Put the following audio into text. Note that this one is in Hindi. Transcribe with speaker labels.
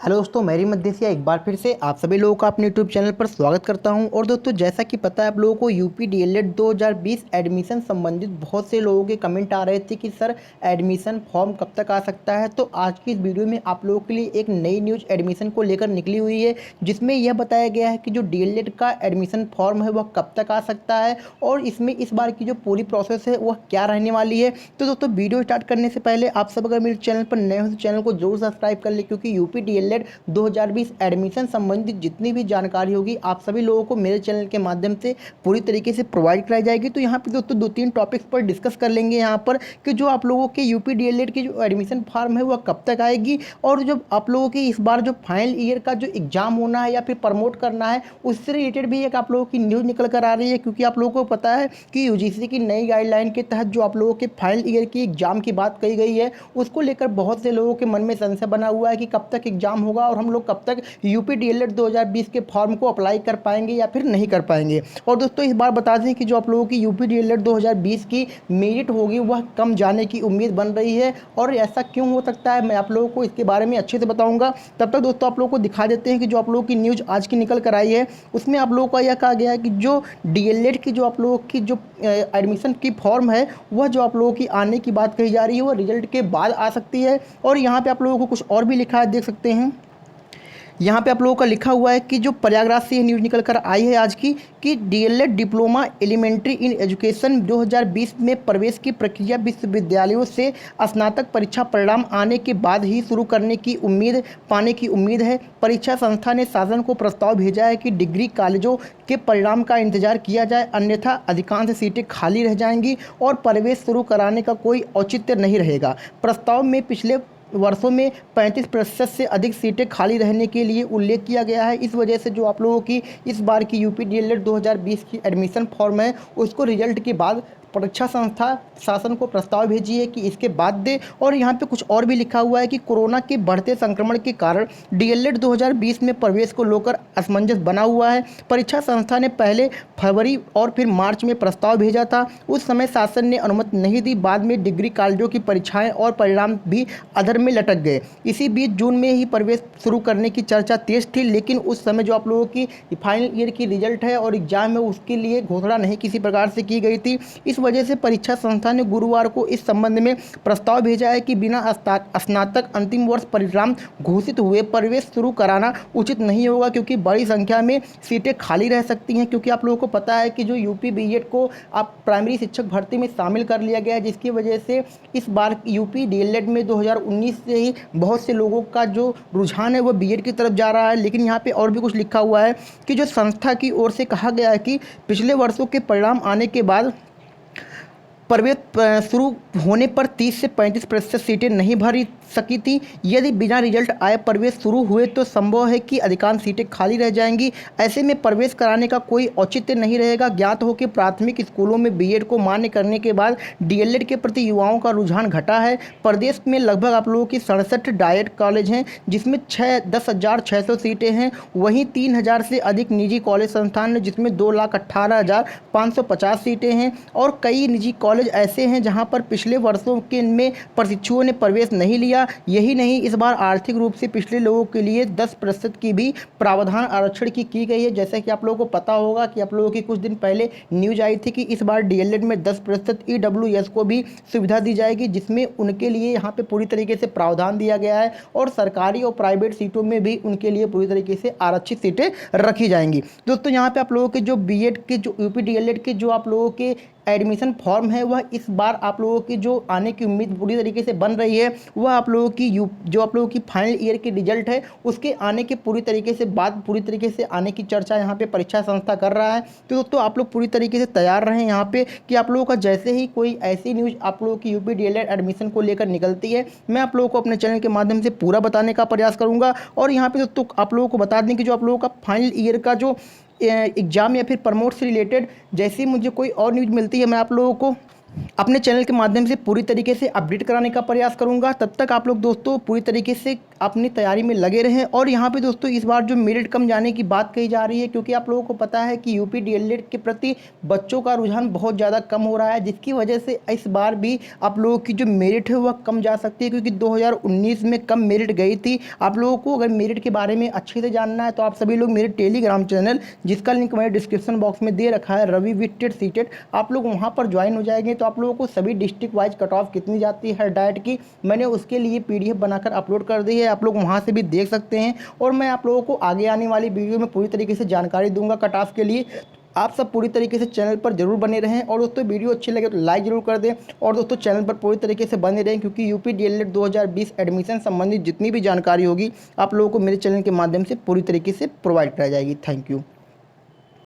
Speaker 1: हेलो दोस्तों, मेरी मध्य से एक बार फिर से आप सभी लोगों का अपने यूट्यूब चैनल पर स्वागत करता हूं। और दोस्तों, जैसा कि पता है आप लोगों को यूपी डीएलएड 2020 एडमिशन संबंधित बहुत से लोगों के कमेंट आ रहे थे कि सर एडमिशन फॉर्म कब तक आ सकता है। तो आज की इस वीडियो में आप लोगों के लिए एक नई न्यूज़ एडमिशन को लेकर निकली हुई है, जिसमें यह बताया गया है कि जो डीएलएड का एडमिशन फॉर्म है वह कब तक आ सकता है और इसमें इस बार की जो पूरी प्रोसेस है वह क्या रहने वाली है। तो दोस्तों, वीडियो स्टार्ट करने से पहले आप सब अगर मेरे चैनल पर नए हो तो चैनल को जरूर सब्सक्राइब कर ले, क्योंकि यूपी डीएलएड 2020 एडमिशन संबंधित जितनी भी जानकारी होगी आप सभी लोगों को मेरे चैनल के माध्यम से पूरी तरीके से प्रोवाइड कराई जाएगी। तो यहाँ पे दोस्तों दो तीन टॉपिक्स पर डिस्कस कर लेंगे यहाँ पर कि जो आप लोगों के यूपी डीएलएड की जो एडमिशन फॉर्म है वह कब तक आएगी, और जब आप लोगों की इस बार जो फाइनल ईयर का जो एग्जाम होना है या फिर प्रमोट करना है उससे रिलेटेड भी एक आप लोगों की न्यूज़ निकल कर आ रही है। क्योंकि आप लोगों को पता है कि यूजीसी की नई गाइडलाइन के तहत जो आप लोगों के फाइनल ईयर की एग्जाम की बात कही गई है उसको लेकर बहुत से लोगों के मन में संशय बना हुआ है कि कब तक एग्जाम होगा और हम लोग कब तक यूपी डीएलएड 2020 के फॉर्म को अप्लाई कर पाएंगे या फिर नहीं कर पाएंगे। और दोस्तों, इस बार बता दें कि जो आप लोगों की यूपी डीएलएड 2020 की मेरिट होगी वह कम जाने की उम्मीद बन रही है। और ऐसा क्यों हो सकता है मैं आप लोगों को इसके बारे में अच्छे से बताऊंगा। तब तक दोस्तों आप लोगों को दिखा देते हैं कि जो आप लोगों की न्यूज़ आज की निकल कर आई है उसमें आप लोगों का यह कहा गया है कि जो डीएलएड की जो आप लोगों की जो एडमिशन की फॉर्म है वह जो आप लोगों की आने की बात कही जा रही है वह रिजल्ट के बाद आ सकती है। और यहाँ पे आप लोगों को कुछ और भी लिखा है, देख सकते हैं। यहाँ पे आप लोगों का लिखा हुआ है कि जो प्रयागराज से ये न्यूज़ निकल कर आई है आज की कि DElEd diploma elementary in education 2020 में प्रवेश की प्रक्रिया विश्वविद्यालयों से स्नातक परीक्षा परिणाम आने के बाद ही शुरू करने की पाने की उम्मीद है। परीक्षा संस्था ने शासन को प्रस्ताव भेजा है कि डिग्री कॉलेजों के परिणाम का इंतजार किया जाए, अन्यथा अधिकांश सीटें खाली रह जाएंगी और प्रवेश शुरू कराने का कोई औचित्य नहीं रहेगा। प्रस्ताव में पिछले वर्षों में 35% से अधिक सीटें खाली रहने के लिए उल्लेख किया गया है। इस वजह से जो आप लोगों की इस बार की यूपी डीएलएड 2020 की एडमिशन फॉर्म है उसको रिजल्ट के बाद परीक्षा संस्था शासन को प्रस्ताव भेजी है कि इसके बाद दे। और यहाँ पे कुछ और भी लिखा हुआ है कि कोरोना के बढ़ते संक्रमण के कारण डीएलएड 2020 में प्रवेश को लेकर असमंजस बना हुआ है। परीक्षा संस्था ने पहले फरवरी और फिर मार्च में प्रस्ताव भेजा था, उस समय शासन ने अनुमति नहीं दी। बाद में डिग्री कॉलेजों की परीक्षाएं और परिणाम भी अधर में लटक गए। इसी बीच जून में ही प्रवेश शुरू करने की चर्चा तेज थी, लेकिन उस समय जो आप लोगों की फाइनल ईयर की रिजल्ट है और एग्जाम है उसके लिए घोषणा नहीं किसी प्रकार से की गई थी। इस वजह से परीक्षा संस्था ने गुरुवार को इस संबंध में प्रस्ताव भेजा है कि बिना स्नातक अंतिम वर्ष परिणाम घोषित हुए प्रवेश शुरू कराना उचित नहीं होगा, क्योंकि बड़ी संख्या में सीटें खाली रह सकती हैं। क्योंकि आप लोगों को पता है कि जो यूपी बीएड को आप प्राइमरी शिक्षक भर्ती में शामिल कर लिया गया है, जिसकी वजह से इस बार यूपी डीएलएड में 2019 से ही बहुत से लोगों का जो रुझान है वो बीएड की तरफ जा रहा है। लेकिन यहाँ पे और भी कुछ लिखा हुआ है कि जो संस्था की ओर से कहा गया है कि पिछले वर्षों के परिणाम आने के बाद प्रवेश शुरू होने पर 30 से 35% सीटें नहीं भरी सकी थी। यदि बिना रिजल्ट आए प्रवेश शुरू हुए तो संभव है कि अधिकांश सीटें खाली रह जाएंगी। ऐसे में प्रवेश कराने का कोई औचित्य नहीं रहेगा। ज्ञात हो कि प्राथमिक स्कूलों में बीएड को मान्य करने के बाद डीएलएड के प्रति युवाओं का रुझान घटा है। प्रदेश में लगभग आप लोगों की 67 डाइट कॉलेज हैं, जिसमें 10,600 सीटें हैं। वहीं 3,000 से अधिक निजी कॉलेज संस्थान हैं, जिसमें 2,18,550 सीटें हैं। और कई निजी कॉलेज ऐसे हैं जहां पर पिछले वर्षों के में प्रशिक्षुओं ने प्रवेश नहीं लिया। यही नहीं, इस बार आर्थिक रूप से पिछले लोगों के लिए 10% की भी प्रावधान आरक्षण की गई है। जैसा कि आप लोगों को पता होगा कि आप लोगों की कुछ दिन पहले न्यूज आई थी कि इस बार डीएलएड में 10% ईडब्ल्यूएस को भी सुविधा दी जाएगी, जिसमें उनके लिए यहाँ पे पूरी तरीके से प्रावधान दिया गया है। और सरकारी और प्राइवेट सीटों में भी उनके लिए पूरी तरीके से आरक्षित सीटें रखी जाएंगी। दोस्तों, यहाँ पे आप लोगों के जो बीएड के जो यूपी डीएलएड के जो आप लोगों के एडमिशन फॉर्म है वह इस बार आप लोगों की जो आने की उम्मीद पूरी तरीके से बन रही है वह आप लोगों की जो आप लोगों की फाइनल ईयर की रिजल्ट है उसके आने के पूरी तरीके से आने की चर्चा यहाँ पे परीक्षा संस्था कर रहा है। तो दोस्तों, आप लोग पूरी तरीके से तैयार रहें यहाँ पे कि आप लोगों का जैसे ही कोई ऐसी न्यूज़ आप लोगों की यूपी डीएलएड एडमिशन को लेकर निकलती है मैं आप लोगों को अपने चैनल के माध्यम से पूरा बताने का प्रयास करूँगा। और यहाँ पे दोस्तों आप लोगों को बता दें कि जो आप लोगों का फाइनल ईयर का जो एग्ज़ाम या फिर प्रमोट से रिलेटेड जैसे ही मुझे कोई और न्यूज़ मिलती है मैं आप लोगों को अपने चैनल के माध्यम से पूरी तरीके से अपडेट कराने का प्रयास करूंगा। तब तक आप लोग दोस्तों पूरी तरीके से अपनी तैयारी में लगे रहें। और यहाँ पे दोस्तों इस बार जो मेरिट कम जाने की बात कही जा रही है, क्योंकि आप लोगों को पता है कि यूपी डीएलएड के प्रति बच्चों का रुझान बहुत ज़्यादा कम हो रहा है, जिसकी वजह से इस बार भी आप लोगों की जो मेरिट है वह कम जा सकती है, क्योंकि 2019 में कम मेरिट गई थी। आप लोगों को अगर मेरिट के बारे में अच्छे से जानना है तो आप सभी लोग मेरे टेलीग्राम चैनल, जिसका लिंक मैंने डिस्क्रिप्शन बॉक्स में दे रखा है, रवि विद टेट सीटेट, आप लोग वहाँ पर ज्वाइन हो जाएंगे तो आप लोगों को सभी डिस्ट्रिक्ट वाइज कट ऑफ कितनी जाती है हर डाइट की, मैंने उसके लिए पीडीएफ बनाकर अपलोड कर दी है, आप लोग वहाँ से भी देख सकते हैं। और मैं आप लोगों को आगे आने वाली वीडियो में पूरी तरीके से जानकारी दूंगा कट ऑफ के लिए। आप सब पूरी तरीके से चैनल पर जरूर बने रहें। और दोस्तों वीडियो अच्छी लगे तो लाइक जरूर कर दें। और दोस्तों चैनल पर पूरी तरीके से बने रहें, क्योंकि यूपी डीएलएड 2020 एडमिशन संबंधित जितनी भी जानकारी होगी आप लोगों को मेरे चैनल के माध्यम से पूरी तरीके से प्रोवाइड कराई जाएगी। Thank you.